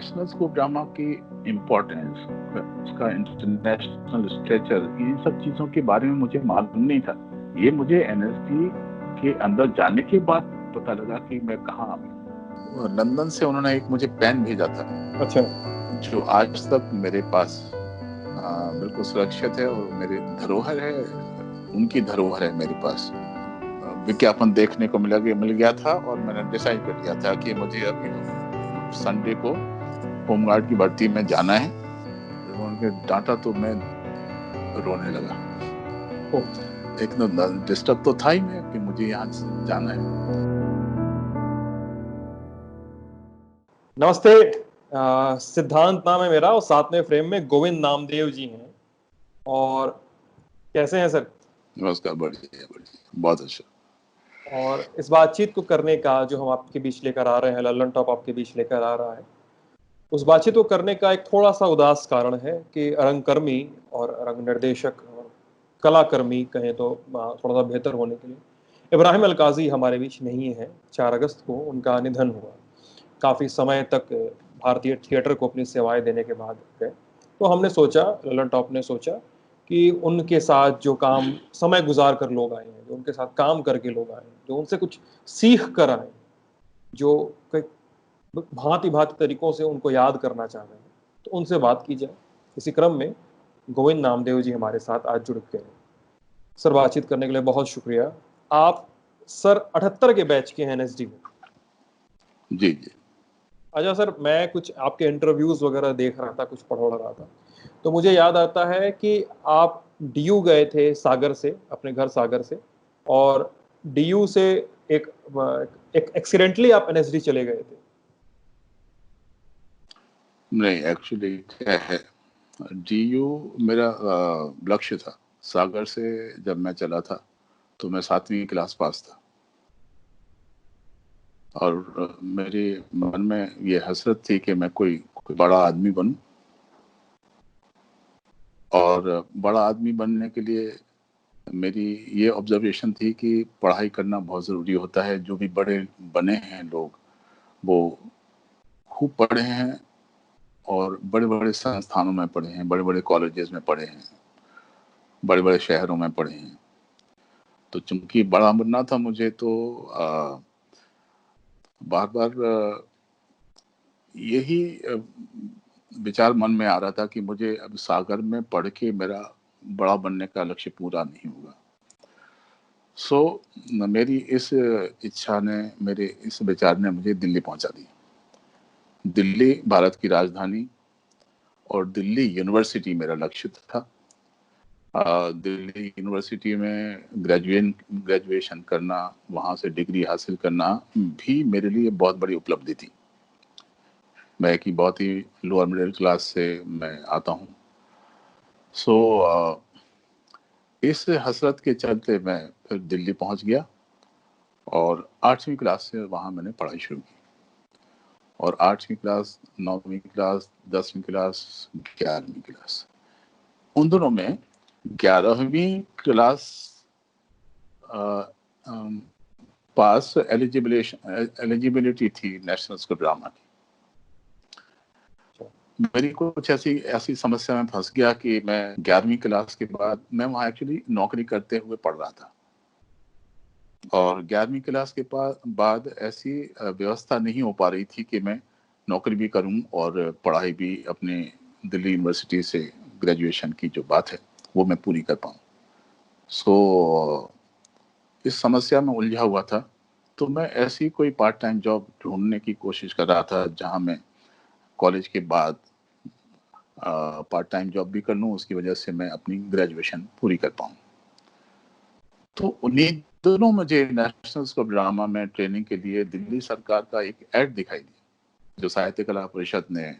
National school drama की importance, उसका international stretcher, इन सब चीज़ों के बारे में मुझे मालूम नहीं था। ये मुझे एनएसडी के अंदर जाने के बाद पता लगा कि मैं कहाँ आ गया। लंदन से उन्होंने एक मुझे पेन भेजा था, अच्छा, जो आज तक मेरे पास बिल्कुल सुरक्षित है और मेरी धरोहर है, उनकी धरोहर है मेरे पास। विज्ञापन देखने को मिल गया था और मैंने डिसाइड कर लिया था कि मुझे अभी संडे को होमगार्ड की भर्ती में जाना है। जब उन्होंने डांटा तो मैं रोने लगा। एक डिस्टर्ब तो था ही मैं कि मुझे यहाँ से जाना है। नमस्ते। सिद्धांत नाम है मेरा और साथ में फ्रेम में गोविंद नामदेव जी हैं। और कैसे हैं सर? नमस्कार, बढ़िया बहुत अच्छा। और इस बातचीत को करने का जो हम आपके बीच लेकर आ रहे हैं, लल्लन टॉप आपके बीच लेकर आ रहा है, उस बातचीत को करने का एक थोड़ा सा उदास कारण है कि रंगकर्मी और रंग निर्देशक और कलाकर्मी कहें तो थोड़ा सा बेहतर होने के लिए इब्राहिम अलकाजी हमारे बीच नहीं है। 4 अगस्त को उनका निधन हुआ। काफ़ी समय तक भारतीय थिएटर को अपनी सेवाएं देने के बाद गए। तो हमने सोचा, ललन टॉप ने सोचा कि उनके साथ जो काम समय गुजार कर लोग आए हैं, जो उनके साथ काम करके लोग आए हैं, जो उनसे कुछ सीख कर आए, जो भांति भांति तरीकों से उनको याद करना चाह रहे हैं, तो उनसे बात की जाए। इसी क्रम में गोविंद नामदेव जी हमारे साथ आज जुड़ गए। सर, बातचीत करने के लिए बहुत शुक्रिया। आप सर 78 के बैच के हैं एनएसडी में। जी जी। अच्छा सर, मैं कुछ आपके इंटरव्यूज वगैरह देख रहा था, कुछ पढ़ रहा था, तो मुझे याद आता है कि आप डीयू गए थे सागर से, अपने घर सागर से, और डीयू से एक एक्सीडेंटली आप एनएसडी चले गए थे। नहीं, एक्चुअली क्या है, डीयू मेरा लक्ष्य था। सागर से जब मैं चला था तो मैं 7वीं क्लास पास था और मेरे मन में ये हसरत थी कि मैं कोई बड़ा आदमी बनूं। और बड़ा आदमी बनने के लिए मेरी ये ऑब्जर्वेशन थी कि पढ़ाई करना बहुत ज़रूरी होता है। जो भी बड़े बने हैं लोग, वो खूब पढ़े हैं और बड़े बड़े संस्थानों में पढ़े हैं, बड़े बड़े कॉलेजेस में पढ़े हैं, बड़े बड़े शहरों में पढ़े हैं। तो चूंकि बड़ा बनना था मुझे, तो बार बार यही विचार मन में आ रहा था कि मुझे अब सागर में पढ़ के मेरा बड़ा बनने का लक्ष्य पूरा नहीं होगा। सो मेरी इस इच्छा ने, मेरे इस विचार ने मुझे दिल्ली पहुंचा दिया। दिल्ली भारत की राजधानी और दिल्ली यूनिवर्सिटी मेरा लक्ष्य था। दिल्ली यूनिवर्सिटी में ग्रेजुएशन करना, वहाँ से डिग्री हासिल करना भी मेरे लिए बहुत बड़ी उपलब्धि थी। मैं कि बहुत ही लोअर मिडिल क्लास से मैं आता हूँ। सो इस हसरत के चलते मैं फिर दिल्ली पहुँच गया और 8वीं क्लास से वहाँ मैंने पढ़ाई शुरू की। और 8वीं क्लास, 9वीं क्लास, 10वीं क्लास, 11वीं क्लास, उन दोनों में 11वीं क्लास पास एलिजिबिलिटी थी नेशनल स्कूल ड्रामा की। मेरी कुछ ऐसी समस्या में फंस गया कि मैं 11वीं क्लास के बाद, मैं वहाँ एक्चुअली नौकरी करते हुए पढ़ रहा था और 11वीं क्लास के बाद ऐसी व्यवस्था नहीं हो पा रही थी कि मैं नौकरी भी करूं और पढ़ाई भी अपने दिल्ली यूनिवर्सिटी से ग्रेजुएशन की जो बात है वो मैं पूरी कर पाऊं। सो इस समस्या में उलझा हुआ था। तो मैं ऐसी कोई पार्ट टाइम जॉब ढूंढने की कोशिश कर रहा था जहां मैं कॉलेज के बाद पार्ट टाइम जॉब भी कर लूं, उसकी वजह से मैं अपनी ग्रेजुएशन पूरी कर पाऊं। तो उन्हीं दोनों मुझे नेशनल स्कूल ड्रामा में ट्रेनिंग के लिए दिल्ली सरकार का एक ऐड दिखाई दिया जो साहित्य कला परिषद ने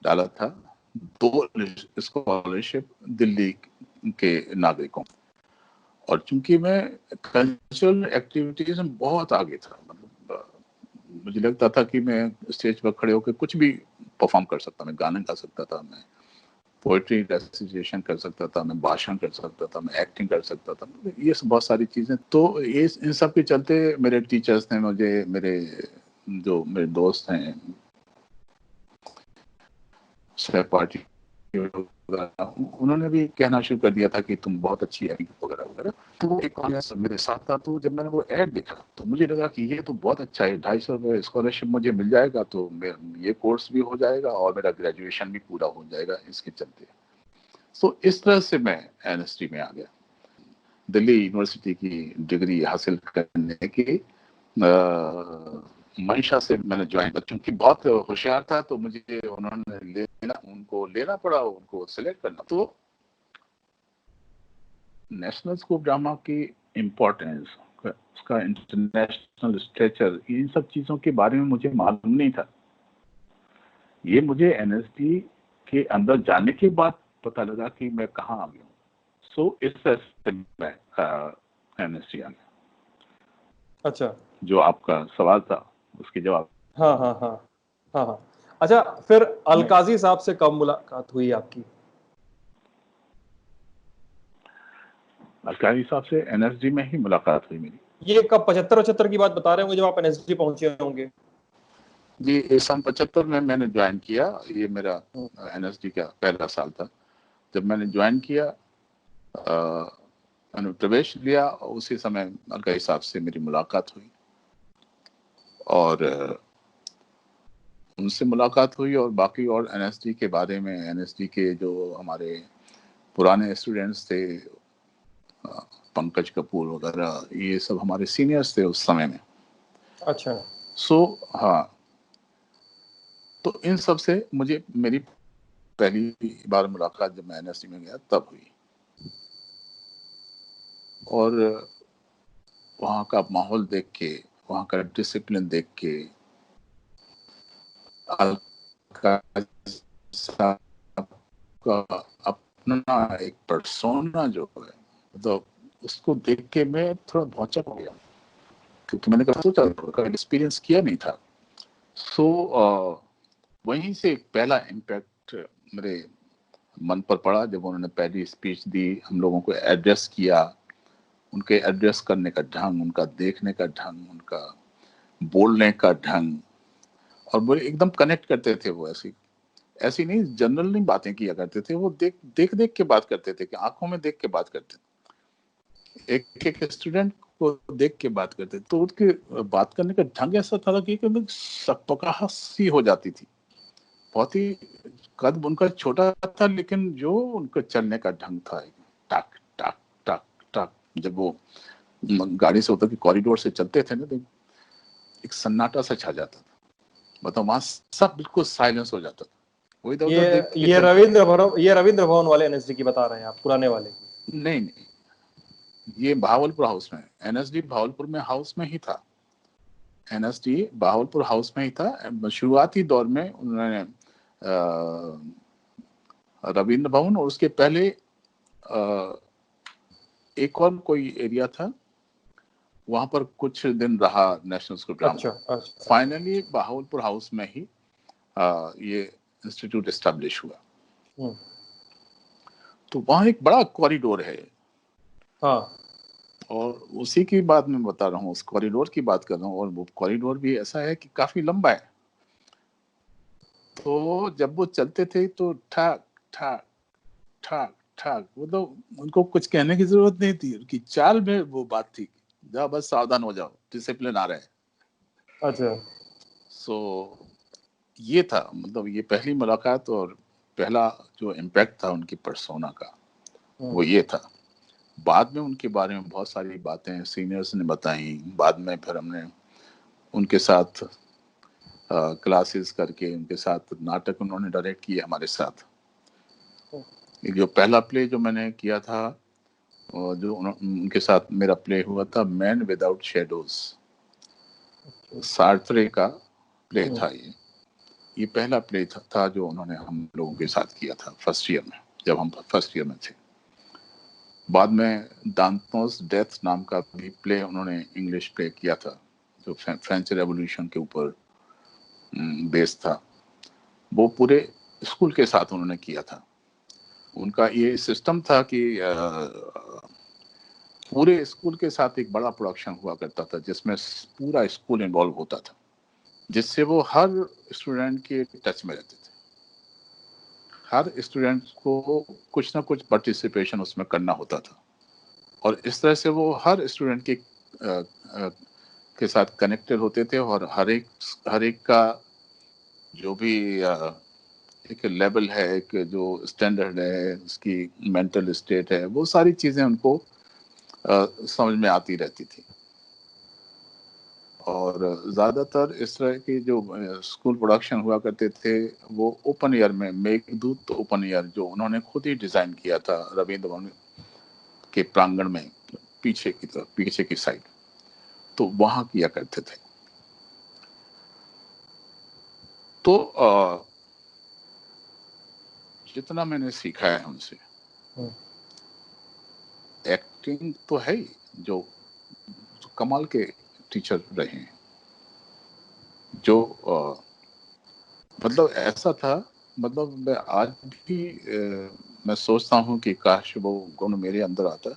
डाला था। 2 स्कॉलरशिप दिल्ली के नागरिकों। और चूंकि मैं कल्चरल एक्टिविटीज में बहुत आगे था, मतलब मुझे लगता था कि मैं स्टेज पर खड़े होकर कुछ भी परफॉर्म कर सकता, मैं गाना गा सकता था, मैं पोएट्री रेसिटेशन कर सकता था, मैं भाषण कर सकता था, मैं एक्टिंग कर सकता था, ये सब बहुत सारी चीजें। तो ये इन सब के चलते मेरे टीचर्स ने मुझे, मेरे दोस्त हैं, सहपाठी उन्होंने भी कहना शुरू कर दिया था कि तुम बहुत अच्छी एक्टिंग वगैरह वगैरह। तो एक ऑडियंस मेरे साथ था, तो जब मैंने वो ऐड देखा तो मुझे लगा कि ये तो बहुत अच्छा है, 250 स्कॉलरशिप मुझे मिल जाएगा, तो ये कोर्स भी हो जाएगा और मेरा ग्रेजुएशन भी पूरा हो जाएगा इसके चलते। तो इस तरह से मैं एनएसडी में आ गया। दिल्ली यूनिवर्सिटी की डिग्री हासिल करने की मंशा से मैंने ज्वाइन, क्योंकि बहुत होशियार था तो मुझे उन्होंने लेना पड़ा, उनको सिलेक्ट करना। तो नेशनल स्कूल ऑफ ड्रामा की इम्पोर्टेंस, उसका इंटरनेशनल स्ट्रेचर, इन सब चीज़ों के बारे में मुझे मालूम नहीं था। ये मुझे एनएसडी के अंदर जाने के बाद पता लगा कि मैं कहाँ आ गया हूँ। सो इस तरह से मैं एनएसडी आ गया। अच्छा, जो आपका सवाल था उसके जवाब। हाँ हाँ हाँ हाँ हाँ। अच्छा, फिर अलकाजी साहब से कब मुलाकात हुई आपकी? अलकाजी साहब से एनएसडी में ही मुलाकात हुई मेरी। ये कब 75-75 की बात बता रहे होंगे जब आप एनएसडी पहुंचे होंगे? जी, सन 75 में मैंने ज्वाइन किया। ये मेरा एनएसडी का पहला साल था। जब मैंने ज्वाइन किया, मैंने प्रवेश लिया, उसी समय अलकाजी साहब से मेरी मुलाकात हुई और उनसे मुलाकात हुई और बाकी और एनएसडी के बारे में, एनएसडी के जो हमारे पुराने स्टूडेंट्स थे, पंकज कपूर वगैरह, ये सब हमारे सीनियर्स थे उस समय में। अच्छा। हाँ, तो इन सब से मुझे मेरी पहली बार मुलाकात जब मैं एनएसडी में गया तब हुई। और वहाँ का माहौल देख के, वहाँ का डिसिप्लिन देख के, का अपना एक पर्सोना जो है, तो उसको देख के मैं थोड़ा भौचक हो गया, क्योंकि मैंने कभी सोचा, कभी एक्सपीरियंस किया नहीं था। सो वहीं से एक पहला इम्पैक्ट मेरे मन पर पड़ा जब उन्होंने पहली स्पीच दी, हम लोगों को एड्रेस किया। उनके एड्रेस करने का ढंग, उनका देखने का ढंग, उनका बोलने का ढंग, और वो एकदम कनेक्ट करते थे। वो ऐसी नहीं जनरल नहीं बातें किया करते थे, वो देख देख के बात करते थे, कि आंखों में देख के बात करते थे, एक एक स्टूडेंट को देख के बात करते थे। तो उनके बात करने का ढंग ऐसा था कि सकपकाहट सी हो जाती थी। बहुत ही कद उनका छोटा था, लेकिन जो उनका चलने का ढंग था, टक टक टक टक, जब वो गाड़ी से होता कि कॉरिडोर से चलते थे ना, तो एक सन्नाटा सा छा जाता था। बताओ, वहां सब बिल्कुल साइलेंस हो जाता था, वो इधर उधर देख के ये रविंद्र भवन वाले एनएसडी की बता रहे हैं आप, पुराने वाले की? नहीं नहीं, ये बहावलपुर हाउस में, एनएसडी बहावलपुर में हाउस में ही था। एनएसडी बहावलपुर हाउस में ही था। शुरुआती दौर में उन्होंने रविंद्र भवन, और उसके पहले एक और कोई एरिया था, वहां पर कुछ दिन रहा नेशनल स्कूल ड्रामा। अच्छा। फाइनली बहावलपुर हाउस में ही ये इंस्टीट्यूट एस्टेब्लिश हुआ। तो वहाँ एक बड़ा कॉरिडोर है। हाँ। और उसी की बात मैं बता रहा हूँ, उस कॉरिडोर की बात कर रहा हूँ। और वो कॉरिडोर भी ऐसा है कि काफी लंबा है। तो जब वो चलते थे तो ठाक ठाक ठाक ठाक, वो तो उनको कुछ कहने की जरूरत नहीं थी, उनकी चाल में वो बात थी, जाओ बस सावधान हो जाओ, डिसिप्लिन आ रहा है। अच्छा। सो ये था, मतलब ये पहली मुलाकात और पहला जो इम्पैक्ट था उनकी पर्सोना का, वो ये था। बाद में उनके बारे में बहुत सारी बातें सीनियर्स ने बताई। बाद में फिर हमने उनके साथ क्लासेस करके, उनके साथ नाटक उन्होंने डायरेक्ट किए हमारे साथ। जो पहला प्ले जो मैंने किया था, जो उनके साथ मेरा प्ले हुआ था, मैन विदाउट शेडोज, सार्त्रे का प्ले था। ये पहला प्ले था जो उन्होंने हम लोगों के साथ किया था फर्स्ट ईयर में, जब हम फर्स्ट ईयर में थे। बाद में दांतोस डेथ नाम का भी प्ले उन्होंने इंग्लिश प्ले किया था, जो फ्रेंच रेवोल्यूशन के ऊपर बेस्ड था। वो पूरे स्कूल के साथ उन्होंने किया था। उनका ये सिस्टम था कि पूरे स्कूल के साथ एक बड़ा प्रोडक्शन हुआ करता था, जिसमें पूरा स्कूल इन्वॉल्व होता था, जिससे वो हर स्टूडेंट के टच में रहते थे। हर स्टूडेंट को कुछ ना कुछ पार्टिसिपेशन उसमें करना होता था, और इस तरह से वो हर स्टूडेंट के साथ कनेक्टेड होते थे, और हर एक का जो भी एक लेवल है, एक जो स्टैंडर्ड है, उसकी मेंटल स्टेट है, वो सारी चीजें उनको समझ में आती रहती थी। और ज़्यादातर इस तरह के जो स्कूल प्रोडक्शन हुआ करते थे वो ओपन एयर में, मेघदूत ओपन एयर जो उन्होंने खुद ही डिज़ाइन किया था रविंद्र भवन के प्रांगण में, पीछे की साइड, तो वहाँ किया करते थे। तो जितना मैंने सीखा है उनसे, एक्टिंग तो है ही, जो कमाल के टीचर रहे हैं, जो मतलब ऐसा था, मतलब मैं आज भी मैं सोचता हूँ कि काश वो गुण मेरे अंदर आता।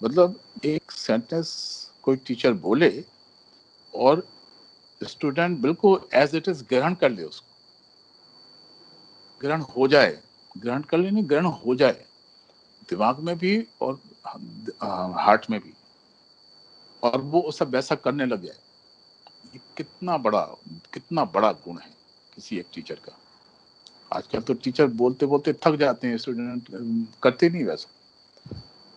मतलब एक सेंटेंस कोई टीचर बोले और स्टूडेंट बिल्कुल एज इट इज ग्रहण कर ले, उसको ग्रहण हो जाए, ग्रहण कर ले नहीं, ग्रहण हो जाए, दिमाग में भी और हार्ट में भी, और वो सब वैसा करने लग जाए। ये कितना बड़ा गुण है किसी एक टीचर का। आजकल तो टीचर बोलते बोलते थक जाते हैं, स्टूडेंट करते नहीं वैसा।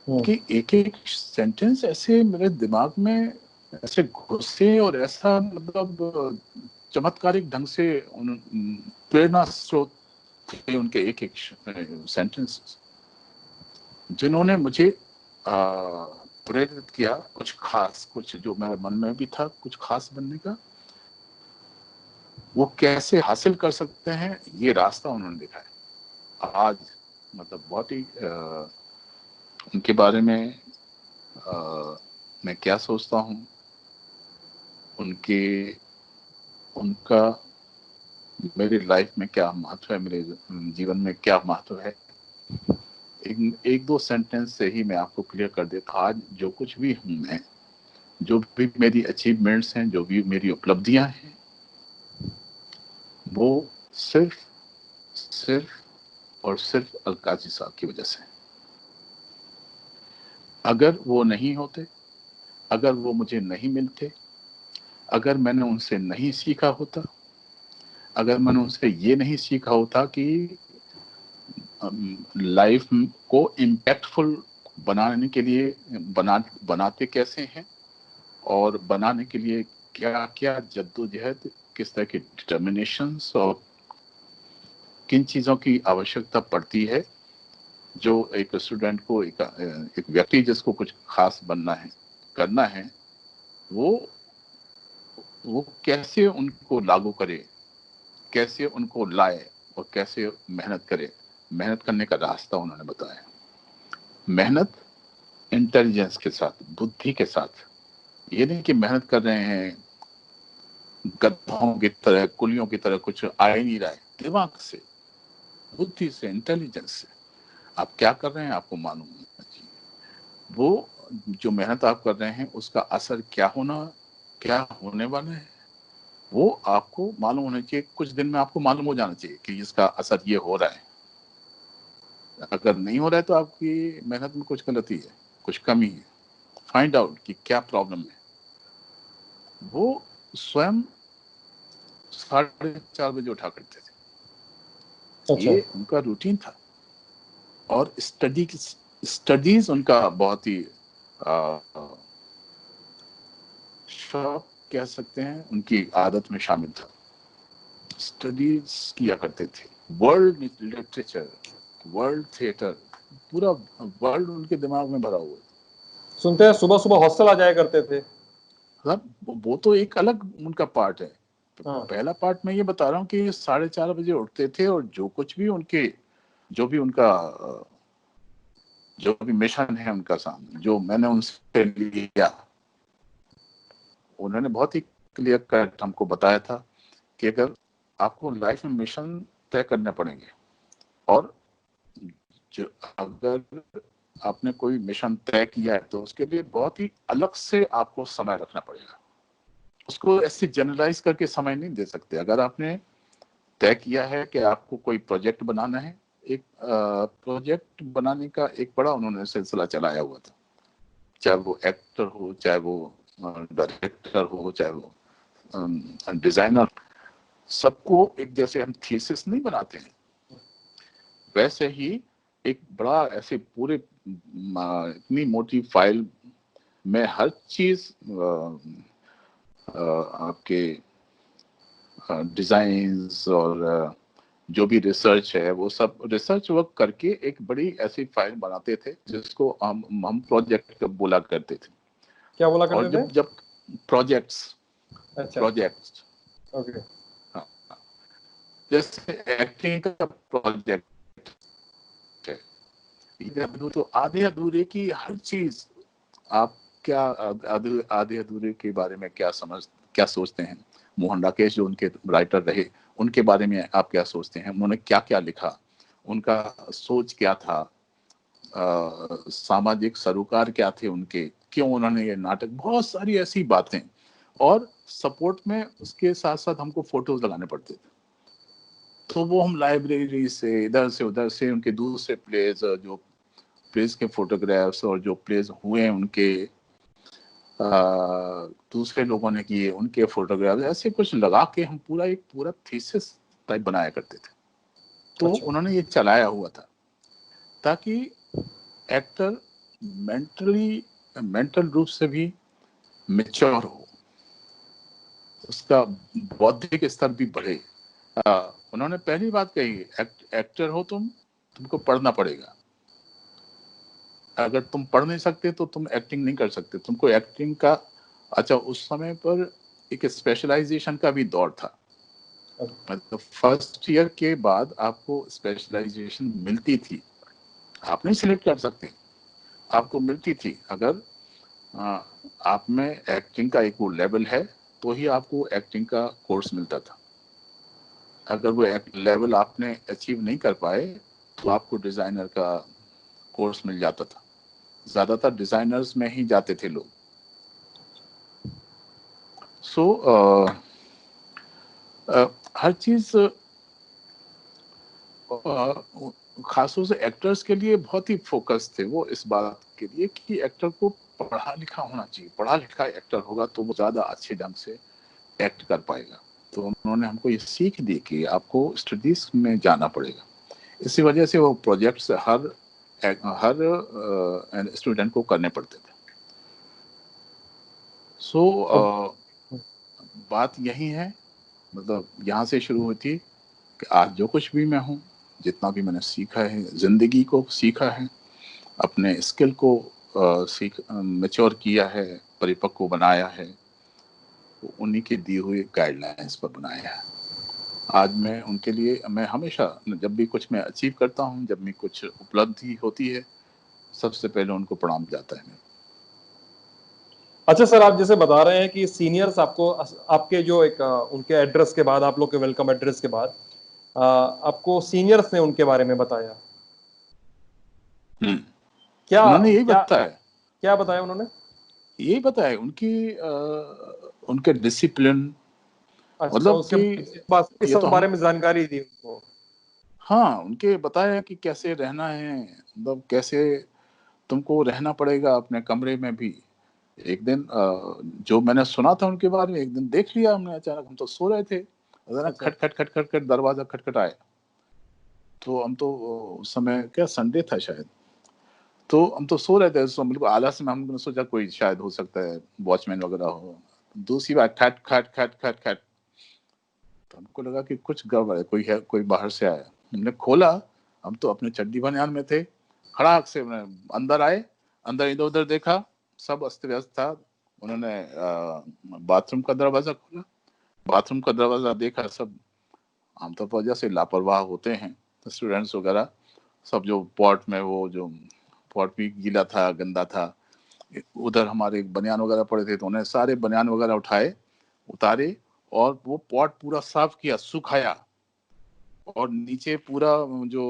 कि एक एक सेंटेंस ऐसे मेरे दिमाग में ऐसे घुसे, और ऐसा मतलब चमत्कारिक ढंग से प्रेरणा स्रोत थे उनके एक एक सेंटेंसेस, जिन्होंने मुझे प्रेरित किया कुछ खास, कुछ जो मेरे मन में भी था कुछ खास बनने का, वो कैसे हासिल कर सकते हैं ये रास्ता उन्होंने दिखाया। आज मतलब बहुत ही उनके बारे में मैं क्या सोचता हूँ, उनका मेरी लाइफ में क्या महत्व है, मेरे जीवन में क्या महत्व है, एक दो सेंटेंस से ही मैं आपको क्लियर कर देता। आज जो कुछ भी हूँ मैं, जो भी मेरी अचीवमेंट्स हैं, जो भी मेरी उपलब्धियां हैं, वो सिर्फ और सिर्फ अलकाजी साहब की वजह से। अगर वो नहीं होते, अगर वो मुझे नहीं मिलते, अगर मैंने उनसे नहीं सीखा होता, अगर मैंने उनसे ये नहीं सीखा होता कि लाइफ को इम्पैक्टफुल बनाने के लिए बनाते कैसे हैं, और बनाने के लिए क्या क्या जद्दोजहद, किस तरह की डिटर्मिनेशंस और किन चीज़ों की आवश्यकता पड़ती है, जो एक स्टूडेंट को, एक व्यक्ति जिसको कुछ खास बनना है, करना है, वो कैसे उनको लागू करे, कैसे उनको लाए, और कैसे मेहनत करे। मेहनत करने का रास्ता उन्होंने बताया। मेहनत इंटेलिजेंस के साथ, बुद्धि के साथ, ये नहीं कि मेहनत कर रहे हैं गधों की तरह, कुलियों की तरह, कुछ आ ही नहीं रहा है। दिमाग से, बुद्धि से, इंटेलिजेंस से आप क्या कर रहे हैं आपको मालूम होना चाहिए। वो जो मेहनत आप कर रहे हैं उसका असर क्या होने वाला है, वो आपको मालूम होना चाहिए। कुछ दिन में आपको मालूम हो जाना चाहिए कि इसका असर ये हो रहा है। अगर नहीं हो रहा है तो आपकी मेहनत में कुछ गलती है, कुछ कमी है। फाइंड आउट कि क्या प्रॉब्लम है। वो स्वयं 4:30 बजे उठा करते थे। अच्छा। ये उनका रूटीन था। और स्टडीज उनका बहुत ही शौक कह सकते हैं, उनकी आदत में शामिल था। स्टडीज किया करते थे, वर्ल्ड लिटरेचर, वर्ल्ड थिएटर, पूरा वर्ल्ड उनके दिमाग में भरा हुआ है। सुनते हैं सुबह सुबह हॉस्टल आ जाया करते थे। वो तो एक अलग उनका पार्ट है। हाँ। पहला पार्ट मैं ये बता रहा हूँ कि 4:30 बजे उठते थे, और जो कुछ भी जो भी मिशन है उनका सामने, जो मैंने उनसे लिया, उन्होंने बहुत ही क्लियर कट हमको बताया था कि अगर आपको लाइफ में मिशन तय करने पड़ेंगे, और जो अगर आपने कोई मिशन तय किया है तो उसके लिए बहुत ही अलग से आपको समय रखना पड़ेगा। उसको ऐसे जनरलाइज करके समय नहीं दे सकते। अगर आपने तय किया है कि आपको कोई प्रोजेक्ट बनाना है, एक प्रोजेक्ट बनाने का एक बड़ा उन्होंने सिलसिला चलाया हुआ था, चाहे वो एक्टर हो, चाहे वो डायरेक्टर हो, चाहे वो डिजाइनर, सबको एक जैसे हम थीसिस नहीं बनाते हैं, वैसे ही एक बड़ा ऐसे पूरे इतनी मोटी फाइल में हर चीज आपके डिजाइन्स और जो भी रिसर्च है वो सब रिसर्च वर्क करके एक बड़ी ऐसी फाइल बनाते थे जिसको हम प्रोजेक्ट बोला करते थे। क्या बोला और करते थे? जब प्रोजेक्ट्स अच्छा, प्रोजेक्ट्स ओके। हाँ, जैसे एक्टिंग का प्रोजेक्ट है, तो आधे अधूरे की हर चीज आप क्या आधे अधूरे के बारे में क्या सोचते हैं? मोहन राकेश जो उनके राइटर रहे, उनके बारे में आप क्या सोचते हैं? उन्होंने क्या क्या लिखा, उनका सोच क्या था, सामाजिक सरोकार क्या थे उनके, क्यों उन्होंने ये नाटक, बहुत सारी ऐसी बातें। और सपोर्ट में उसके साथ साथ हमको फोटोज लगाने पड़ते थे, तो वो हम लाइब्रेरी से इधर से उधर से उनके दूसरे प्लेज, जो प्लेज के फोटोग्राफ्स और जो प्लेज हुए उनके दूसरे लोगों ने किए उनके फोटोग्राफ, ऐसे कुछ लगा के हम पूरा थीसिस टाइप बनाया करते थे। तो अच्छा, उन्होंने ये चलाया हुआ था ताकि एक्टर मेंटल रूप से भी मेच्योर हो, उसका बौद्धिक स्तर भी बढ़े। उन्होंने पहली बात कही, एक्टर हो तुमको पढ़ना पड़ेगा। अगर तुम पढ़ नहीं सकते तो तुम एक्टिंग नहीं कर सकते। तुमको एक्टिंग का, अच्छा उस समय पर एक स्पेशलाइजेशन का भी दौर था, मतलब फर्स्ट ईयर के बाद आपको स्पेशलाइजेशन मिलती थी, आप नहीं सिलेक्ट कर सकते, आपको मिलती थी। अगर आप में एक्टिंग का एक वो लेवल है तो ही आपको एक्टिंग का कोर्स मिलता था। अगर वो लेवल आपने अचीव नहीं कर पाए तो आपको डिजाइनर का कोर्स मिल जाता था। ज्यादातर डिजाइनर्स में ही जाते थे लोग। सो हर चीज खासतौर से एक्टर्स के लिए बहुत ही फोकस थे वो इस बात के लिए कि एक्टर को पढ़ा लिखा होना चाहिए, पढ़ा लिखा एक्टर होगा तो वो ज्यादा अच्छे ढंग से एक्ट कर पाएगा। तो उन्होंने हमको ये सीख दी कि आपको स्टडीज में जाना पड़ेगा। इसी वजह से वो प्रोजेक्ट्स हर स्टूडेंट को करने पड़ते थे। सो बात यही है, मतलब यहाँ से शुरू हुई थी कि आज जो कुछ भी मैं हूँ, जितना भी मैंने सीखा है, जिंदगी को सीखा है, अपने स्किल को मैच्योर किया है, परिपक्व बनाया है, वो उन्हीं के दिए हुए गाइडलाइंस पर बनाया है। आज मैं उनके लिए, मैं हमेशा जब भी कुछ मैं अचीव करता हूँ, जब भी कुछ उपलब्धि होती है, सबसे पहले उनको प्रणाम जाता है। अच्छा सर, आप जैसे बता रहे हैं कि सीनियर्स आपको आपके जो एक उनके एड्रेस के बाद, आप लोग के वेलकम एड्रेस के बाद आपको सीनियर्स ने उनके बारे में बताया। क्या उन्होंने यही क्या बताया, क्या बताया उन्होंने? यही बताया उनके डिसिप्लिन, अच्छा, मतलब उसके कि इस ये तो सब हम, बारे में जानकारी दी उनको। हाँ उनके बताया कि कैसे रहना है, मतलब कैसे तुमको रहना पड़ेगा अपने कमरे में भी। एक दिन जो मैंने सुना था उनके बारे में, एक दिन देख लिया हमने अचानक, हम तो सो रहे थे, अचानक अच्छा, खट खट खट खट खट दरवाजा खटखटाया। तो हम तो उस समय क्या संडे था शायद, तो हम तो सो रहे थे, सो बिल्कुल आलस में हमने सोचा कोई शायद हो सकता है वॉचमैन वगैरह हो। दूसरी बार खट खट खट खट खट, तो हमको लगा कि कुछ गड़बड़ है, कोई है, कोई बाहर से आया। हमने खोला, हम तो अपने चड्डी बनियान में थे, खड़ाक से अंदर आए, अंदर इधर उधर देखा, सब अस्त व्यस्त था। उन्होंने बाथरूम का दरवाजा खोला, बाथरूम का दरवाजा देखा, सब आमतौर पर जैसे लापरवाह होते हैं स्टूडेंट्स वगैरह, सब जो पॉट में, वो जो पॉट भी गीला था, गंदा था, उधर हमारे बनियान वगैरह पड़े थे, तो उन्हें सारे बनियान वगैरह उतारे और वो पॉट पूरा साफ किया, सुखाया, और नीचे पूरा जो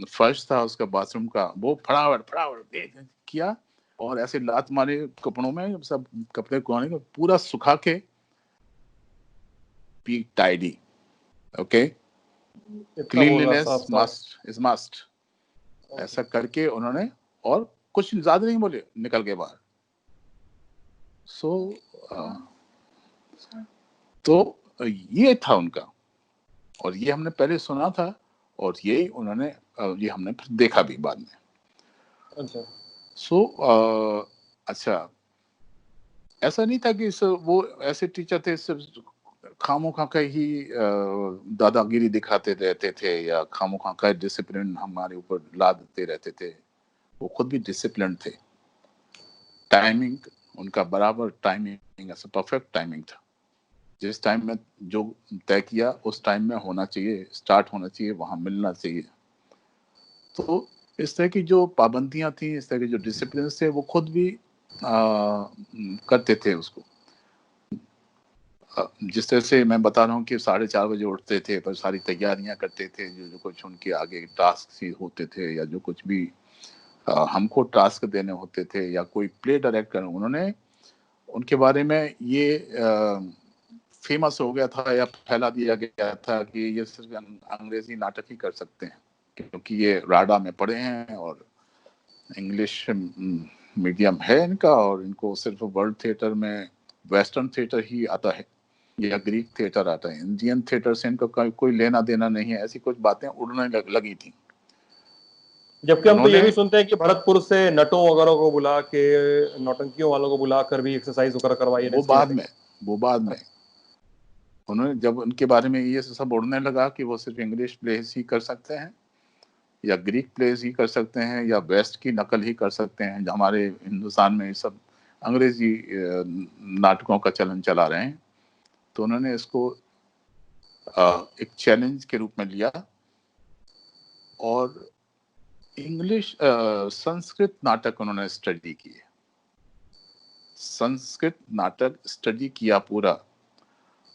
फर्श था उसका बाथरूम का, वो फटाफट फटाफट किया, और ऐसे लात मारे कपड़ों में, सब कपड़े को पूरा सुखा के, बी टाइडी, ओके। इतना बोल रहा क्लीनलीनेस साफ साफ। मस्ट इज मस्ट, ऐसा करके उन्होंने, और कुछ ज्यादा नहीं बोले, निकल गए बाहर। सो तो ये था उनका, और ये हमने पहले सुना था, और यही उन्होंने ये हमने फिर देखा भी बाद में। अच्छा। सो अच्छा, ऐसा नहीं था कि वो ऐसे टीचर थे सिर्फ खामोखा का ही दादागिरी दिखाते रहते थे, या खामोखा का डिसिप्लिन हमारे ऊपर लादते रहते थे। वो खुद भी डिसिप्लिन थे। टाइमिंग उनका बराबर, टाइमिंग ऐसा परफेक्ट टाइमिंग था। जिस टाइम में जो तय किया उस टाइम में होना चाहिए, स्टार्ट होना चाहिए, वहां मिलना चाहिए। तो इस तरह की जो पाबंदियां थी, इस तरह के जो डिसिप्लिन थे, वो खुद भी करते थे उसको। जिस तरह से मैं बता रहा हूँ कि 4:30 बजे उठते थे, पर सारी तैयारियां करते थे, जो कुछ उनके आगे टास्क होते थे, या जो कुछ भी हमको टास्क देने होते थे, या कोई प्ले डायरेक्ट करना, उन्होंने उनके बारे में ये फेमस हो गया था या फैला दिया गया था कि ये सिर्फ अंग्रेजी नाटक ही कर सकते हैं, क्योंकि ये राडा में पढ़े हैं और इंग्लिश मीडियम है इनका, और इनको सिर्फ वर्ल्ड थिएटर में वेस्टर्न थिएटर ही आता है, या ग्रीक थिएटर आता है, इंडियन थिएटर से इनका कोई लेना देना नहीं है। ऐसी कुछ बातें उड़ने लगी थी। जबकि हम तो ये उन्होंने भी सुनते हैं कि भरतपुर से नटों वगैरह को बुला के, नौटंकियों वालों को बुला कर भी एक्सरसाइज वगैरह करवाई वो रहती बाद है। में वो बाद में उन्होंने, जब उनके बारे में ये सब उड़ने लगा कि वो सिर्फ इंग्लिश प्लेस ही कर सकते हैं, या ग्रीक प्लेस ही कर सकते हैं, या वेस्ट की नकल ही कर सकते हैं, हमारे हिंदुस्तान में ये सब अंग्रेजी नाटकों का चलन चला रहे हैं, तो उन्होंने इसको एक चैलेंज के रूप में लिया, और इंग्लिश संस्कृत नाटक उन्होंने स्टडी किए। संस्कृत नाटक स्टडी किया पूरा,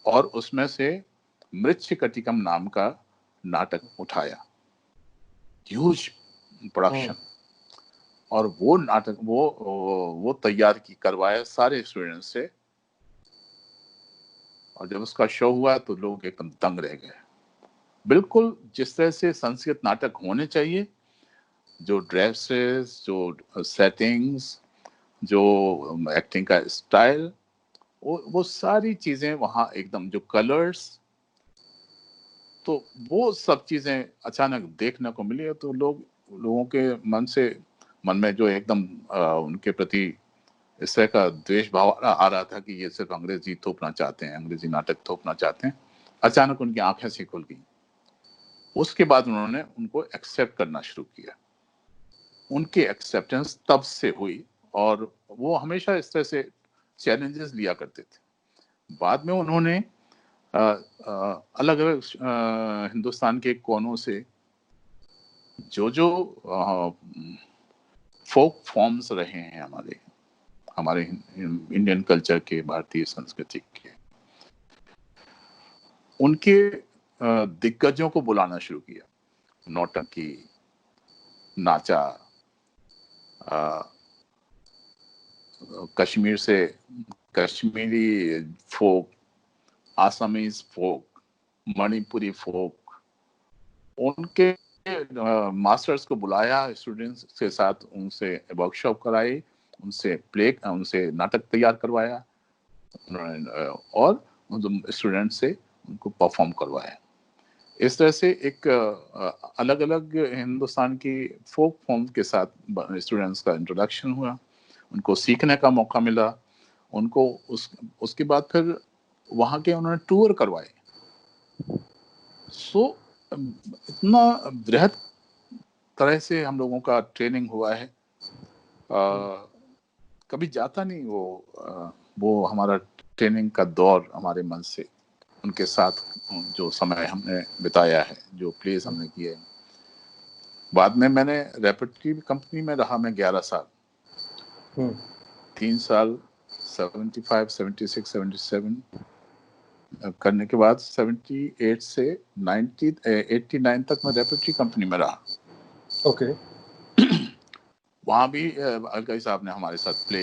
और उसमें से मृच्छकटिकम नाम का नाटक उठाया, ह्यूज प्रोडक्शन, और वो नाटक वो तैयार की करवाया सारे स्टूडेंट्स से, और जब उसका शो हुआ तो लोग एकदम दंग रह गए। बिल्कुल जिस तरह से संस्कृत नाटक होने चाहिए, जो ड्रेसेस, जो सेटिंग्स, जो एक्टिंग का स्टाइल, वो सारी चीजें वहां एकदम, जो कलर्स, तो वो सब चीजें अचानक देखने को मिली। तो लोगों के मन में जो एकदम उनके प्रति इस तरह का द्वेष भाव आ रहा था कि ये सिर्फ अंग्रेजी थोपना चाहते हैं, अंग्रेजी नाटक थोपना चाहते हैं, अचानक उनकी आंखें सी खुल गई। उसके बाद उन्होंने उनको एक्सेप्ट करना शुरू किया। उनकी एक्सेप्टेंस तब से हुई, और वो हमेशा इस तरह से चैलेंजेस लिया करते थे। बाद में उन्होंने अलग अलग हिंदुस्तान के कोनों से जो फोक फॉर्म्स रहे हैं हमारे इंडियन कल्चर के, भारतीय संस्कृति के, उनके दिग्गजों को बुलाना शुरू किया। नौटंकी, नाचा, कश्मीर से कश्मीरी फोक, आसामीज फोक, मणिपुरी फोक, उनके मास्टर्स को बुलाया, स्टूडेंट्स के साथ उनसे वर्कशॉप कराई, उनसे नाटक तैयार करवाया, और स्टूडेंट से उनको परफॉर्म करवाया। इस तरह से एक अलग अलग हिंदुस्तान की फोक फॉर्म के साथ स्टूडेंट्स का इंट्रोडक्शन हुआ, उनको सीखने का मौका मिला। उनको उसके बाद फिर वहाँ के उन्होंने टूर करवाए। सो इतना बृहद तरह से हम लोगों का ट्रेनिंग हुआ है, कभी जाता नहीं वो हमारा ट्रेनिंग का दौर हमारे मन से। उनके साथ जो समय हमने बिताया है, जो प्लेस हमने किए। बाद में मैंने रेपर्टरी कंपनी में रहा, मैं 11 साल, 3 साल 75, 76, 77 करने के बाद 78 से 89 तक मैं रेपर्टरी कंपनी में रहा। ओके। वहाँ भी अलकाई साहब ने हमारे साथ प्ले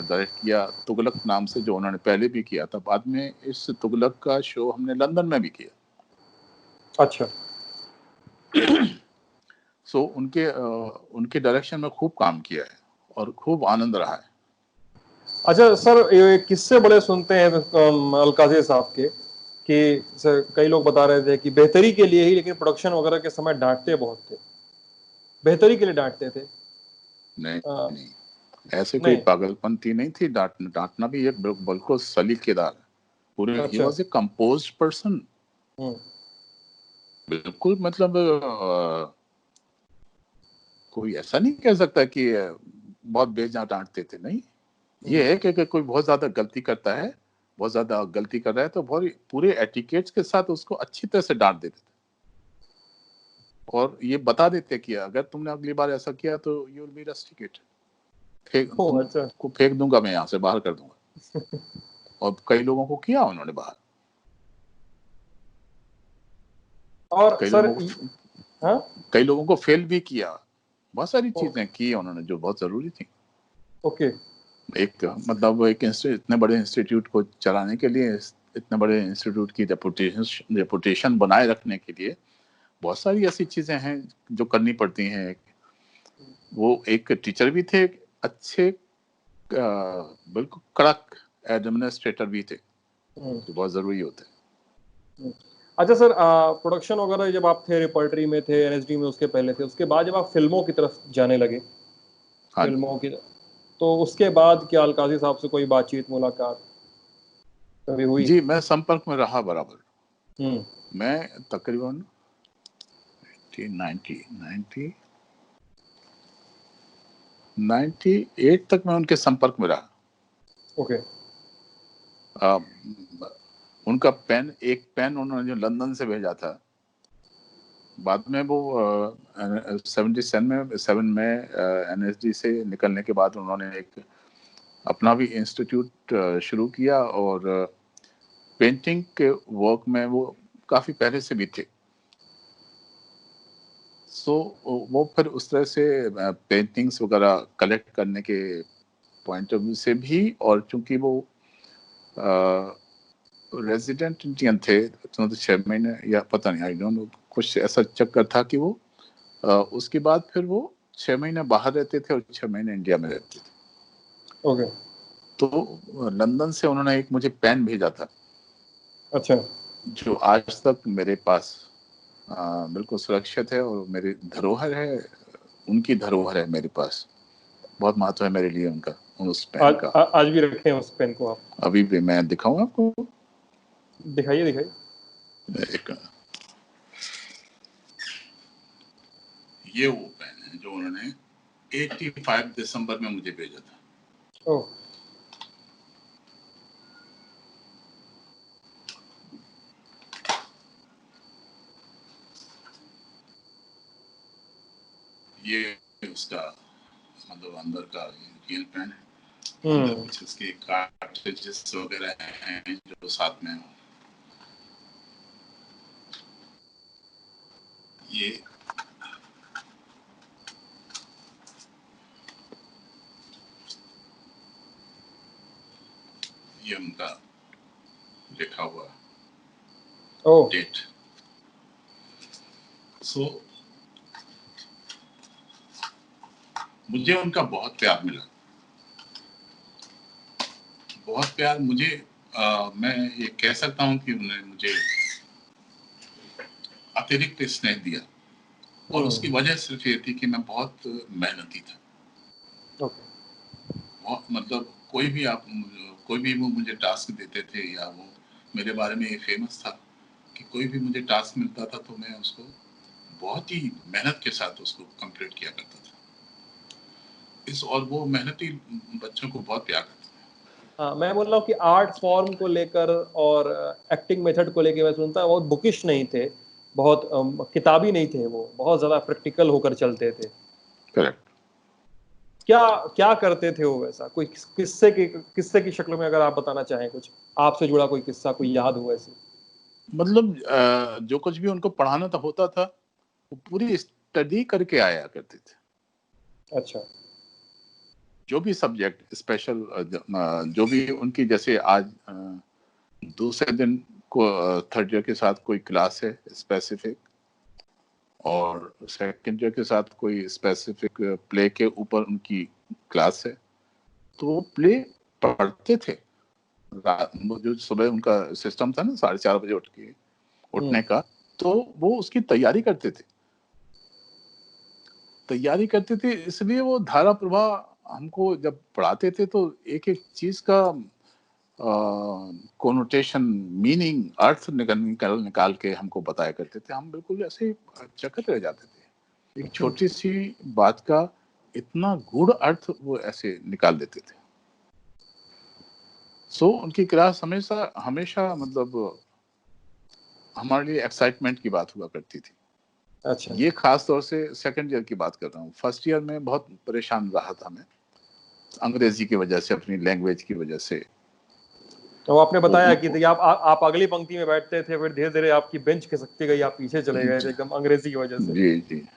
डायरेक्ट किया, तुगलक नाम से, जो उन्होंने पहले भी किया था। बाद में इस तुगलक का शो हमने लंदन में भी किया। अच्छा। सो उनके डायरेक्शन में खूब काम किया है और खूब आनंद रहा है। अच्छा सर, ये किस्से बड़े सुनते हैं अलकाजी साहब के कि सर कई लोग बता रहे थे कि बेहतरी के लिए ही, लेकिन प्रोडक्शन वगैरह के समय डांटते बहुत थे, बेहतरी के लिए डांटते थे। नहीं आ, नहीं, ऐसे कोई नहीं। पागलपंती नहीं थी। डांटना भी एक बिल्कुल सलीकेदार पूरे। ही अच्छा। Was a composed person. हम्म। बिल्कुल मतलब कोई ऐसा नहीं कह सकता कि बहुत बेजा डांटते थे, नहीं। ये है कि कोई बहुत ज्यादा गलती करता है, बहुत ज्यादा गलती कर रहा है, तो बहुत पूरे एटिकेट्स के साथ उसको अच्छी तरह से डांट देते थे और ये बता देते कि अगर तुमने अगली बार ऐसा किया तो यू विल बी रस्टिकेट, ओह अच्छा। तुमको फेंक दूंगा, मैं यहाँ से बाहर कर दूंगा। और कई लोगों को किया उन्होंने बाहर। और कई सर लोगों को हाँ। कई लोगों को फेल भी किया। बहुत सारी ओके। चीजें की उन्होंने जो बहुत जरूरी थी। ओके। एक मतलब एक इतने बड़े इंस्टीट्यूट को चलाने के लिए, इतने बड़े इंस्टीट्यूट की रेपुटेशन बनाए रखने के लिए बहुत सारी ऐसी चीजें हैं जो करनी पड़ती हैं। वो एक टीचर भी थे, एक अच्छे बिल्कुल कड़क एडमिनिस्ट्रेटर भी थे, जो बहुत जरूरी होते हैं। अच्छा सर, प्रोडक्शन वगैरह जब आप थे, रिपर्टरी में थे, एनएसडी में, उसके पहले थे, उसके बाद जब आप फिल्मों की तरफ जाने लगे, हाँ जी। फिल्मों की, तो उसके बाद क्या अलकाजी साहब से कोई बातचीत, मुलाकात कभी हुई? जी, मैं संपर्क में रहा बराबर। हम्म। मैं तकरीबन 98 तक मैं उनके संपर्क में रहा। ओके। आ, उनका एक पेन उन्होंने जो लंदन से भेजा था, बाद में वो 77 में एनएसडी से निकलने के बाद उन्होंने एक अपना भी इंस्टीट्यूट शुरू किया और पेंटिंग के वर्क में वो काफी पहले से भी थे। सो वो फिर उस तरह से पेंटिंग्स वगैरह कलेक्ट करने के पॉइंट ऑफ व्यू से भी, और चूंकि वो रेजिडेंट इंडियन थे तो 6 महीने या पता नहीं, आई डोंट नो, कुछ ऐसा चक्कर था कि वो उसके बाद फिर वो 6 महीने बाहर रहते थे और 6 महीने इंडिया में रहते थे। ओके। तो लंदन से उन्होंने एक मुझे पेन भेजा था, अच्छा। जो आज तक मेरे पास बिल्कुल सुरक्षित है और मेरी धरोहर है। उनकी धरोहर है मेरे पास। बहुत महत्व है मेरे लिए उनका, उस पेन का। आज भी रखे हैं उस पेन को आप? अभी भी मैं दिखाऊंगा आपको। दिखाइए दिखाइए। एक ये वो पेन है जो उन्होंने 85 दिसंबर में मुझे भेजा था। ओह। ये उसका मतलब अंदर का रियल पेन है। अंदर हम्म। कुछ इसके कार्ट्रिजेस वगैरह हैं जो साथ में ये ये उनका लिखा हुआ ओह। डेट। सो मुझे उनका बहुत प्यार मिला, बहुत प्यार मुझे। मैं ये कह सकता हूँ कि उन्होंने मुझे अतिरिक्त स्नेह दिया, और उसकी वजह सिर्फ ये थी कि मैं बहुत मेहनती था। ओके। बहुत मतलब कोई भी वो मुझे टास्क देते थे, या वो मेरे बारे में ये फेमस था कि कोई भी मुझे टास्क मिलता था तो मैं उसको बहुत ही मेहनत के साथ उसको कंप्लीट किया करता था। और वो मेहनती बच्चों को बहुत प्यार करते थे। हाँ, मैं बोल रहा हूँ कि आर्ट फॉर्म को लेकर और एक्टिंग मेथड को लेकर मैं सुनता बहुत बुकिश नहीं थे, बहुत किताबी नहीं थे, वो बहुत ज्यादा प्रैक्टिकल होकर चलते थे। करेक्ट। क्या क्या करते थे वो? वैसा कोई किस्से की शक्ल में अगर आप बताना चाहें, कुछ आपसे जुड़ा कोई किस्सा, कोई याद हो ऐसे? मतलब जो कुछ भी उनको पढ़ाना था होता था, वो पूरी स्टडी करके आया करते थे। अच्छा। जो भी सब्जेक्ट स्पेशल जो भी उनकी, जैसे आज दूसरे दिन थर्ड ईयर के साथ कोई क्लास है स्पेसिफिक, और सेकंड ईयर के साथ कोई स्पेसिफिक प्ले के ऊपर उनकी क्लास है। तो वो प्ले पढ़ते थे। वो जो सुबह उनका सिस्टम था ना 4:30 बजे उठने का, तो वो उसकी तैयारी करते थे। इसलिए वो धारा प्रवाह हमको जब पढ़ाते थे तो एक एक चीज का कोनोटेशन, मीनिंग, अर्थ निकाल के हमको बताया करते थे। हम बिल्कुल ऐसे चकित रह जाते थे, एक छोटी सी बात का इतना गूढ़ अर्थ वो ऐसे निकाल देते थे। सो उनकी क्लास हमेशा हमेशा मतलब हमारे लिए एक्साइटमेंट की बात हुआ करती थी। अच्छा। ये खास तौर से सेकंड ईयर की बात कर रहा हूँ। फर्स्ट ईयर में बहुत परेशान रहा था मैं, अंग्रेजी की वजह से, अपनी लैंग्वेज की वजह से। तो आपने बताया कि आप अगली पंक्ति में बैठते थे, फिर धीरे धीरे आपकी बेंच खिसकती गई, आप पीछे चले गए थे एकदम अंग्रेजी की वजह से। जी।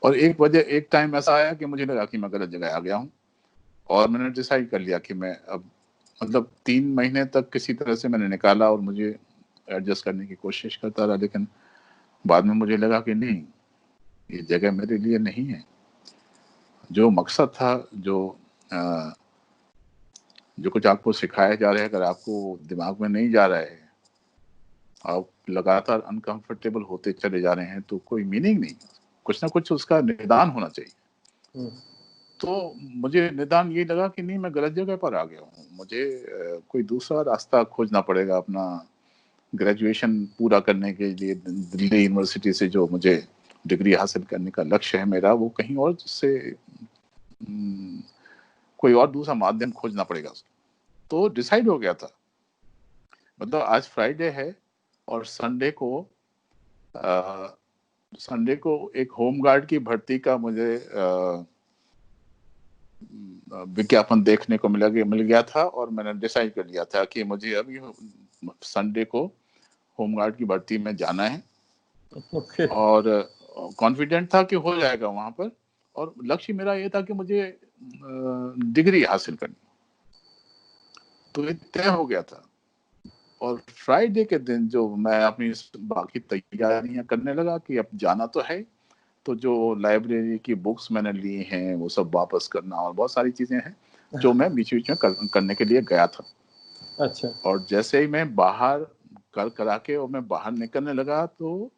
और एक टाइम ऐसा आया कि मुझे लगा कि मैं गलत जगह आ गया हूँ, और मैंने डिसाइड कर लिया कि मैं अब मतलब 3 महीने तक किसी तरह से मैंने निकाला और मुझे एडजस्ट करने की कोशिश करता रहा, लेकिन बाद में मुझे लगा कि नहीं, ये जगह मेरे लिए नहीं है। जो मकसद था, जो कुछ आपको सिखाया जा रहा है, अगर आपको दिमाग में नहीं जा रहा है, आप लगातार अनकंफर्टेबल होते चले जा रहे हैं, तो कोई मीनिंग नहीं। कुछ ना कुछ उसका निदान होना चाहिए। तो मुझे निदान ये लगा कि नहीं, मैं गलत जगह पर आ गया हूँ, मुझे कोई दूसरा रास्ता खोजना पड़ेगा अपना ग्रेजुएशन पूरा करने के लिए। दिल्ली यूनिवर्सिटी से जो मुझे डिग्री हासिल करने का लक्ष्य है मेरा, वो कहीं और से कोई और दूसरा माध्यम खोजना पड़ेगा। तो डिसाइड हो गया था। मतलब आज फ्राइडे है और संडे को एक होमगार्ड की भर्ती का मुझे विज्ञापन देखने को मिल गया था, और मैंने डिसाइड कर लिया था कि मुझे अभी संडे को होमगार्ड की भर्ती में जाना है। और कॉन्फिडेंट था कि हो जाएगा वहां पर, और लक्ष्य मेरा ये था कि मुझे डिग्री हासिल करनी। तो ये तय हो गया था। और फ्राइडे के दिन जो मैं अपनी बाकी तैयारियां करने लगा कि अब जाना तो है, तो जो लाइब्रेरी की बुक्स मैंने ली हैं वो सब वापस करना, और बहुत सारी चीजें हैं जो मैं बीच बीच में करने के लिए गया था। अच्छा। और जैसे ही मैं बाहर करा के और मैं बाहर निकलने लगा, तो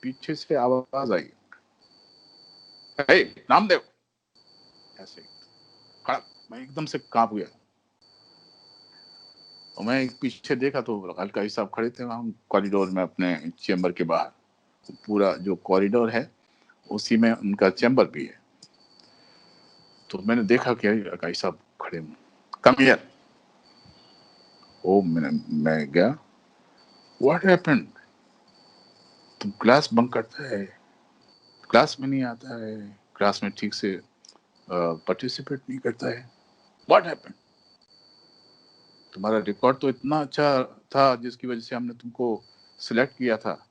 पीछे से आवाज आई, हे नामदेव, ऐसे खड़ा। मैं एकदम से कांप गया, और मैं पीछे देखा तो अलकाई साहब खड़े थे वहां कॉरिडोर में, अपने चेम्बर के बाहर। पूरा जो कॉरिडोर है उसी में उनका चैम्बर भी है। तो मैंने देखा कि अलकाई साहब खड़े, कम हियर। ओ मैं गया, व्हाट हैपेंड? तुम क्लास बंक करता है, क्लास में नहीं आता है, क्लास में ठीक से पार्टिसिपेट नहीं करता है, व्हाट हैपेंड? तुम्हारा रिकॉर्ड तो इतना अच्छा था जिसकी वजह से हमने तुमको सिलेक्ट किया था।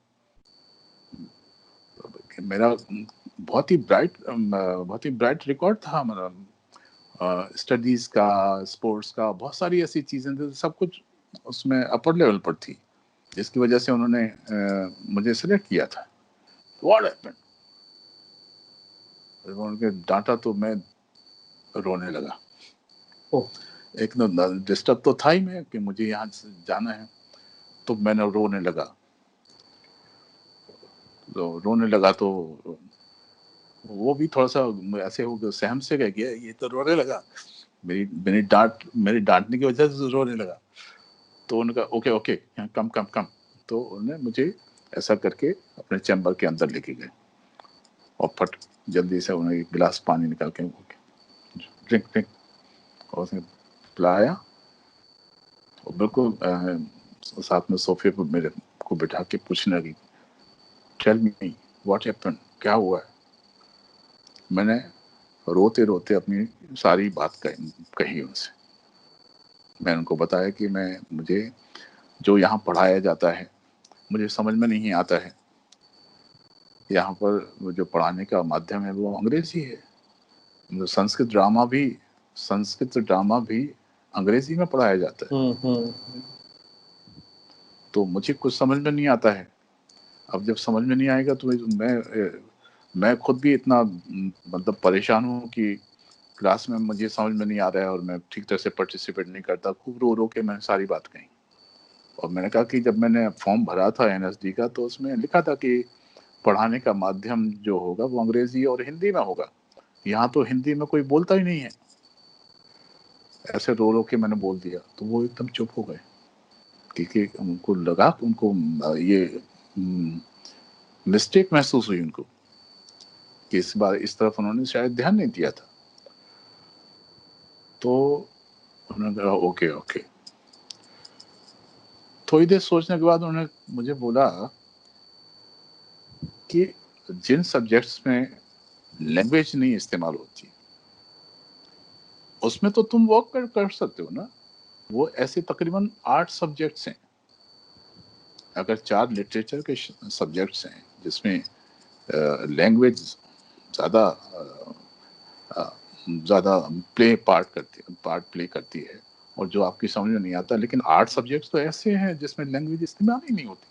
मेरा बहुत ही ब्राइट रिकॉर्ड था हमारा, स्टडीज का, स्पोर्ट्स का, बहुत सारी ऐसी चीजें थी, सब कुछ उसमें अपर लेवल पर थी, जिसकी वजह से उन्होंने मुझे सिलेक्ट किया था। What happened? उनके डांटा तो मैं रोने लगा। एक डिस्टर्ब तो था ही मैं कि मुझे यहाँ से जाना है, तो मैंने रोने लगा। तो वो भी थोड़ा सा ऐसे हो गया, सहम से गया, ये तो रोने लगा, मेरी डांटने की वजह से रोने लगा। तो उन्होंने कहा ओके ओके, कम कम कम। तो उन्होंने मुझे ऐसा करके अपने चैम्बर के अंदर लेके गए, और फट जल्दी से उन्हें एक गिलास पानी निकाल के ड्रिंक और उसने पिलाया, और बिल्कुल साथ में सोफे पर मेरे को बिठा के पूछने लगी, टेल मी व्हाट हैपेंड, क्या हुआ है? मैंने रोते रोते अपनी सारी बात कही उनसे। मैंने उनको बताया कि मुझे जो यहाँ पढ़ाया जाता है मुझे समझ में नहीं आता है। यहाँ पर जो पढ़ाने का माध्यम है वो अंग्रेजी है। संस्कृत ड्रामा भी अंग्रेजी में पढ़ाया जाता है। तो मुझे कुछ समझ में नहीं आता है। अब जब समझ में नहीं आएगा तो मैं खुद भी इतना मतलब परेशान हूँ कि क्लास में मुझे समझ में नहीं आ रहा है और मैं ठीक तरह से पार्टिसिपेट नहीं करता। खूब रो रो के मैंने सारी बात कही और मैंने कहा कि जब मैंने फॉर्म भरा था एनएसडी का तो उसमें लिखा था कि पढ़ाने का माध्यम जो होगा वो अंग्रेजी और हिंदी में होगा। यहाँ तो हिंदी में कोई बोलता ही नहीं है। ऐसे रो रो के मैंने बोल दिया तो वो एकदम चुप हो गए क्योंकि उनको लगा कि उनको ये मिस्टेक महसूस हुई उनको कि इस बार इस तरफ उन्होंने शायद ध्यान नहीं दिया था। तो उन्होंने कहा ओके ओके। थोड़ी देर सोचने के बाद उन्होंने मुझे बोला कि जिन सब्जेक्ट्स में लैंग्वेज नहीं इस्तेमाल होती उसमें तो तुम वर्क कर सकते हो ना। वो ऐसे तकरीबन 8 सब्जेक्ट्स हैं। अगर 4 लिटरेचर के सब्जेक्ट्स हैं जिसमें लैंग्वेज ज़्यादा पार्ट प्ले करती है और जो आपकी समझ में नहीं आता, लेकिन 8 सब्जेक्ट्स तो ऐसे हैं जिसमें लैंग्वेज इस्तेमाल ही नहीं होती।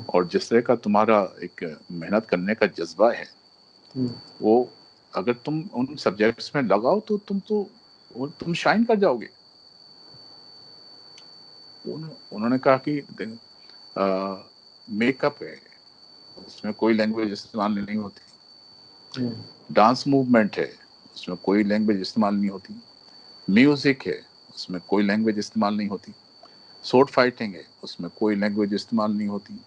और जिस तरह का तुम्हारा एक मेहनत करने का जज्बा है वो अगर तुम उन सब्जेक्ट्स में लगाओ तो तुम शाइन कर जाओगे। उन्होंने कहा कि मेकअप है उसमें कोई लैंग्वेज इस्तेमाल नहीं होती, डांस मूवमेंट है उसमें कोई लैंग्वेज इस्तेमाल नहीं होती, म्यूजिक है उसमें कोई लैंग्वेज इस्तेमाल नहीं होती, स्वॉर्ड फाइटिंग है उसमें कोई लैंग्वेज इस्तेमाल नहीं होती,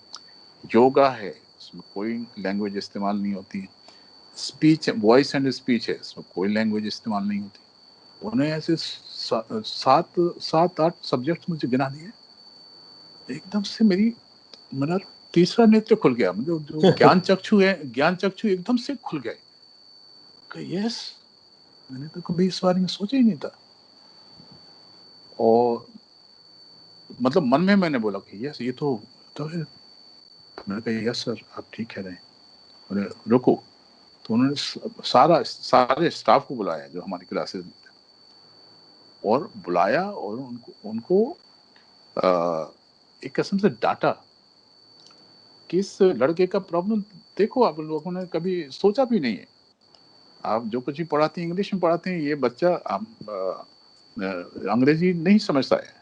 योगा है उसमें कोई लैंग्वेज इस्तेमाल नहीं होती, स्पीच वॉइस एंड स्पीच है इसमें कोई लैंग्वेज इस्तेमाल नहीं होती। उन्हें ऐसे 7-8 सब्जेक्ट मुझे गिना दिए। एकदम से मेरा तीसरा नेत्र खुल गया। मतलब जो ज्ञान चक्षु एकदम से खुल गए। यस, मैंने तो कभी इस बारे में सोचा ही नहीं था। और मतलब मन में मैंने बोला कि यस ये तो है। मैंने कहा यस सर आप ठीक कह रहे हैं। बोले रुको। तो उन्होंने सारे स्टाफ को बुलाया जो हमारी क्लासेस में थे और बुलाया और उनको एक किस्म से डांटा कि इस लड़के का प्रॉब्लम देखो, आप लोगों ने कभी सोचा भी नहीं है। आप जो कुछ भी पढ़ाते हैं इंग्लिश में पढ़ाते हैं, ये बच्चा अंग्रेजी नहीं समझता है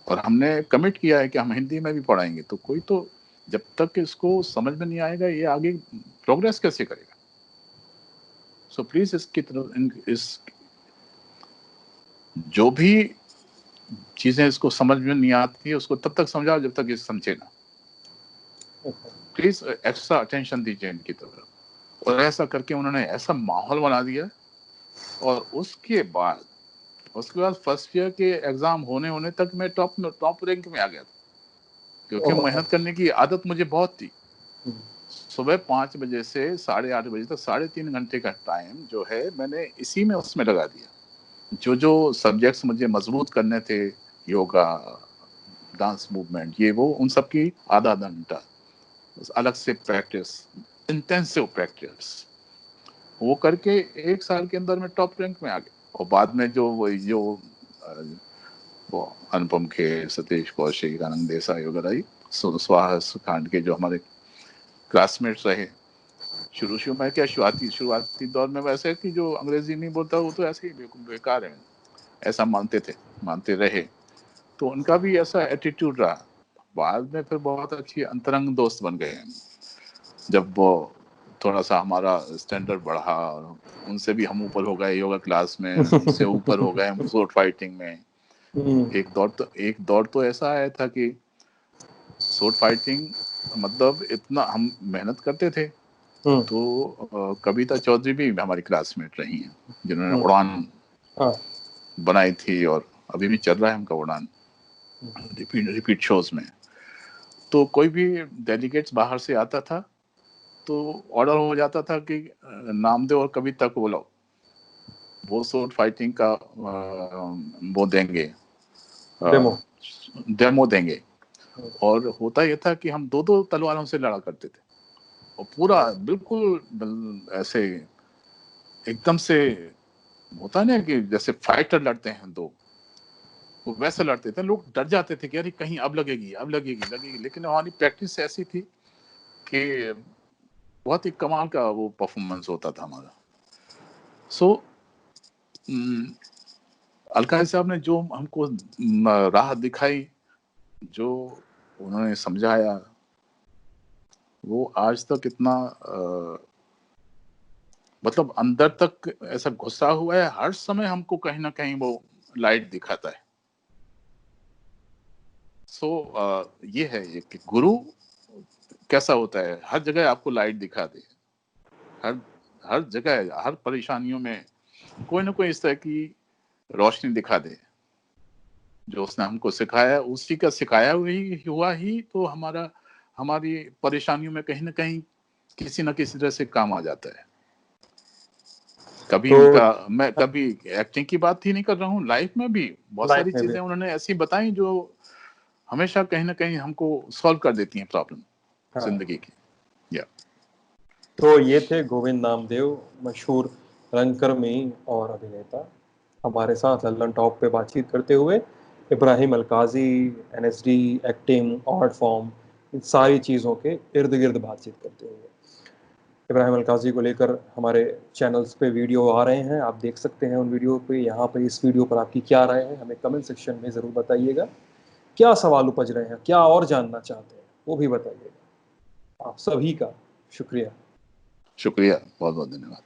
और हमने कमिट किया है कि हम हिंदी में भी पढ़ाएंगे। तो कोई तो जब तक इसको समझ में नहीं आएगा ये आगे प्रोग्रेस कैसे करेगा। सो प्लीज इसकी तरफ इस जो भी चीजें इसको समझ में नहीं आती है उसको तब तक समझाओ जब तक ये समझे ना। प्लीज एक्स्ट्रा अटेंशन दीजिए इनकी तरफ। और ऐसा करके उन्होंने ऐसा माहौल बना दिया। और उसके बाद फर्स्ट ईयर के एग्जाम होने तक मैं टॉप रैंक में आ गया था क्योंकि मेहनत करने की आदत मुझे बहुत थी। सुबह 5 बजे से 8:30 बजे तक 3.5 घंटे का टाइम जो है मैंने इसी में उसमें लगा दिया। जो सब्जेक्ट्स मुझे मजबूत करने थे, योगा, डांस मूवमेंट, ये वो, उन सब की आधा घंटा अलग से प्रैक्टिस, इंटेंसिव प्रैक्टिस वो करके 1 साल के अंदर मैं टॉप रैंक में आ गया। और बाद में जो अनुपम खेर, सतीश कौशिक, आनंद देसाई वगैरह सुहास कांड के जो हमारे क्लासमेट्स रहे शुरू में, क्या शुरुआती दौर में वैसे कि जो अंग्रेजी नहीं बोलता वो तो ऐसे ही बिल्कुल बेकार है ऐसा मानते रहे। तो उनका भी ऐसा एटीट्यूड रहा। बाद में फिर बहुत अच्छी अंतरंग दोस्त बन गए जब वो थोड़ा सा हमारा स्टैंडर्ड बढ़ा और उनसे भी हम ऊपर हो गए योगा क्लास में, उनसे ऊपर हो गए हम स्वॉर्ड फाइटिंग में। एक दौर तो ऐसा आया था कि स्वॉर्ड फाइटिंग मतलब इतना हम मेहनत करते थे। तो कविता चौधरी भी हमारी क्लासमेट रही हैं जिन्होंने उड़ान बनाई थी और अभी भी चल रहा है उनका उड़ान रिपीट शोज में। तो कोई भी डेलीगेट्स बाहर से आता था तो ऑर्डर हो जाता था कि नामदेव और कविता को बुलाओ, वो स्वॉर्ड फाइटिंग का वो देंगे, डेमो देंगे। और होता यह था कि हम 2-2 तलवारों से लड़ा करते थे और पूरा बिल्कुल ऐसे एकदम से होता ना कि जैसे फाइटर लड़ते हैं दो, वो वैसे लड़ते थे, लोग डर जाते थे कि अरे कहीं अब लगेगी, अब लगेगी लगेगी, लेकिन हमारी प्रैक्टिस ऐसी थी कि बहुत ही कमाल का वो परफॉर्मेंस होता था हमारा। सो अलकायद साहब ने जो हमको राह दिखाई, जो उन्होंने समझाया, वो आज तक इतना मतलब अंदर तक ऐसा घुसा हुआ है, हर समय हमको कहीं ना कहीं वो लाइट दिखाता है। सो ये है ये कि गुरु कैसा होता है, हर जगह आपको लाइट दिखा दे, हर हर जगह, हर परेशानियों में कोई ना कोई इस तरह की रोशनी दिखा दे। जो उसने हमको सिखाया, उसी का सिखाया हुआ ही तो हमारी परेशानियों में कहीं ना कहीं किसी न किसी तरह से काम आ जाता है। कभी तो उनका, मैं कभी एक्टिंग की बात ही नहीं कर रहा हूँ, लाइफ में भी बहुत लाइफ सारी में भी। चीजें उन्होंने ऐसी बताई जो हमेशा कहीं ना कहीं हमको सॉल्व कर देती हैं प्रॉब्लम हाँ, जिंदगी की। या तो ये थे गोविंद नामदेव, मशहूर रंगकर्मी और अभिनेता, हमारे साथ लल्लन टॉप पे बातचीत करते हुए Ibrahim Alkazi, NSD, acting, art form, इन सारी चीज़ों के इर्द गिर्द बातचीत करते हुए। इब्राहिम अलकाजी को लेकर हमारे चैनल्स पे वीडियो आ रहे हैं, आप देख सकते हैं उन वीडियो पे। यहाँ पे इस वीडियो पर आपकी क्या राय है, हमें कमेंट सेक्शन में ज़रूर बताइएगा। क्या सवाल उपज रहे हैं, क्या और जानना चाहते हैं, वो भी बताइएगा। आप सभी का शुक्रिया। शुक्रिया, बहुत बहुत धन्यवाद।